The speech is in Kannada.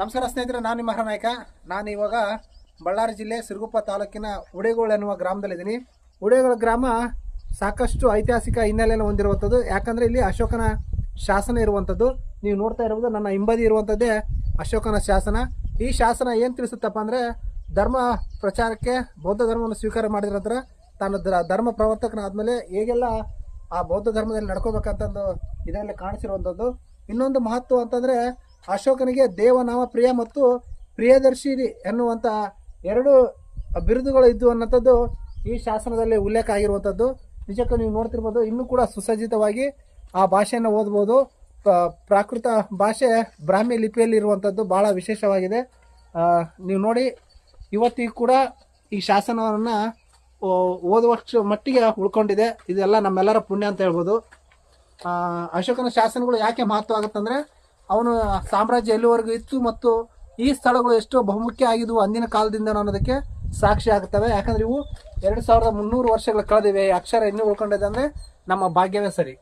ನಮಸ್ಕಾರ ಸ್ನೇಹಿತರೆ, ನಾನು ನಿಮ್ಮ ನಾಯಕ. ನಾನು ಇವಾಗ ಬಳ್ಳಾರಿ ಜಿಲ್ಲೆ ಸಿರುಗುಪ್ಪ ತಾಲೂಕಿನ ಉಡೇಗೋಳು ಎನ್ನುವ ಗ್ರಾಮದಲ್ಲಿದ್ದೀನಿ. ಉಡೇಗೋಳು ಗ್ರಾಮ ಸಾಕಷ್ಟು ಐತಿಹಾಸಿಕ ಹಿನ್ನೆಲೆಯನ್ನು ಹೊಂದಿರುವಂಥದ್ದು. ಯಾಕಂದರೆ ಇಲ್ಲಿ ಅಶೋಕನ ಶಾಸನ ಇರುವಂಥದ್ದು. ನೀವು ನೋಡ್ತಾ ಇರುವುದು ನನ್ನ ಹಿಂಬದಿ ಇರುವಂಥದ್ದೇ ಅಶೋಕನ ಶಾಸನ. ಈ ಶಾಸನ ಏನು ತಿಳಿಸುತ್ತಪ್ಪ ಅಂದರೆ, ಧರ್ಮ ಪ್ರಚಾರಕ್ಕೆ ಬೌದ್ಧ ಧರ್ಮವನ್ನು ಸ್ವೀಕಾರ ಮಾಡಿದ ನಂತರ ತಾನು ಧರ್ಮ ಪ್ರವರ್ತಕನಾದಮೇಲೆ ಹೇಗೆಲ್ಲ ಆ ಬೌದ್ಧ ಧರ್ಮದಲ್ಲಿ ನಡ್ಕೋಬೇಕಂತಂದು ಇದರಲ್ಲಿ ಕಾಣಿಸಿರುವಂಥದ್ದು. ಇನ್ನೊಂದು ಮಹತ್ವ ಅಂತಂದರೆ, ಅಶೋಕನಿಗೆ ದೇವನಾಮ ಪ್ರಿಯ ಮತ್ತು ಪ್ರಿಯದರ್ಶಿ ಎನ್ನುವಂಥ ಎರಡು ಬಿರುದುಗಳು ಇದ್ದು ಅನ್ನೋಂಥದ್ದು ಈ ಶಾಸನದಲ್ಲಿ ಉಲ್ಲೇಖ ಆಗಿರುವಂಥದ್ದು. ನಿಜಕ್ಕೂ ನೀವು ನೋಡ್ತಿರ್ಬೋದು, ಇನ್ನೂ ಕೂಡ ಸುಸಜ್ಜಿತವಾಗಿ ಆ ಭಾಷೆಯನ್ನು ಓದ್ಬೋದು. ಪ್ರಾಕೃತ ಭಾಷೆ ಬ್ರಾಹ್ಮಿ ಲಿಪಿಯಲ್ಲಿ ಇರುವಂಥದ್ದು ಭಾಳ ವಿಶೇಷವಾಗಿದೆ. ನೀವು ನೋಡಿ, ಇವತ್ತಿಗೂ ಕೂಡ ಈ ಶಾಸನವನ್ನು ಓದುವಷ್ಟು ಮಟ್ಟಿಗೆ ಉಳ್ಕೊಂಡಿದೆ. ಇದೆಲ್ಲ ನಮ್ಮೆಲ್ಲರ ಪುಣ್ಯ ಅಂತ ಹೇಳ್ಬೋದು. ಅಶೋಕನ ಶಾಸನಗಳು ಯಾಕೆ ಮಹತ್ವ ಆಗುತ್ತಂದರೆ, ಅವನು ಸಾಮ್ರಾಜ್ಯ ಎಲ್ಲಿವರೆಗೂ ಇತ್ತು ಮತ್ತು ಈ ಸ್ಥಳಗಳು ಎಷ್ಟೋ ಬಹುಮುಖ್ಯ ಆಗಿದ್ವು ಅಂದಿನ ಕಾಲದಿಂದ ಅನ್ನೋದಕ್ಕೆ ಸಾಕ್ಷಿ ಆಗುತ್ತವೆ. ಯಾಕಂದರೆ ಇವು 2300 ವರ್ಷಗಳು ಕಳೆದಿವೆ. ಅಕ್ಷರ ಇನ್ನೂ ಉಳ್ಕೊಂಡಿದೆ ಅಂದರೆ ನಮ್ಮ ಭಾಗ್ಯವೇ ಸರಿ.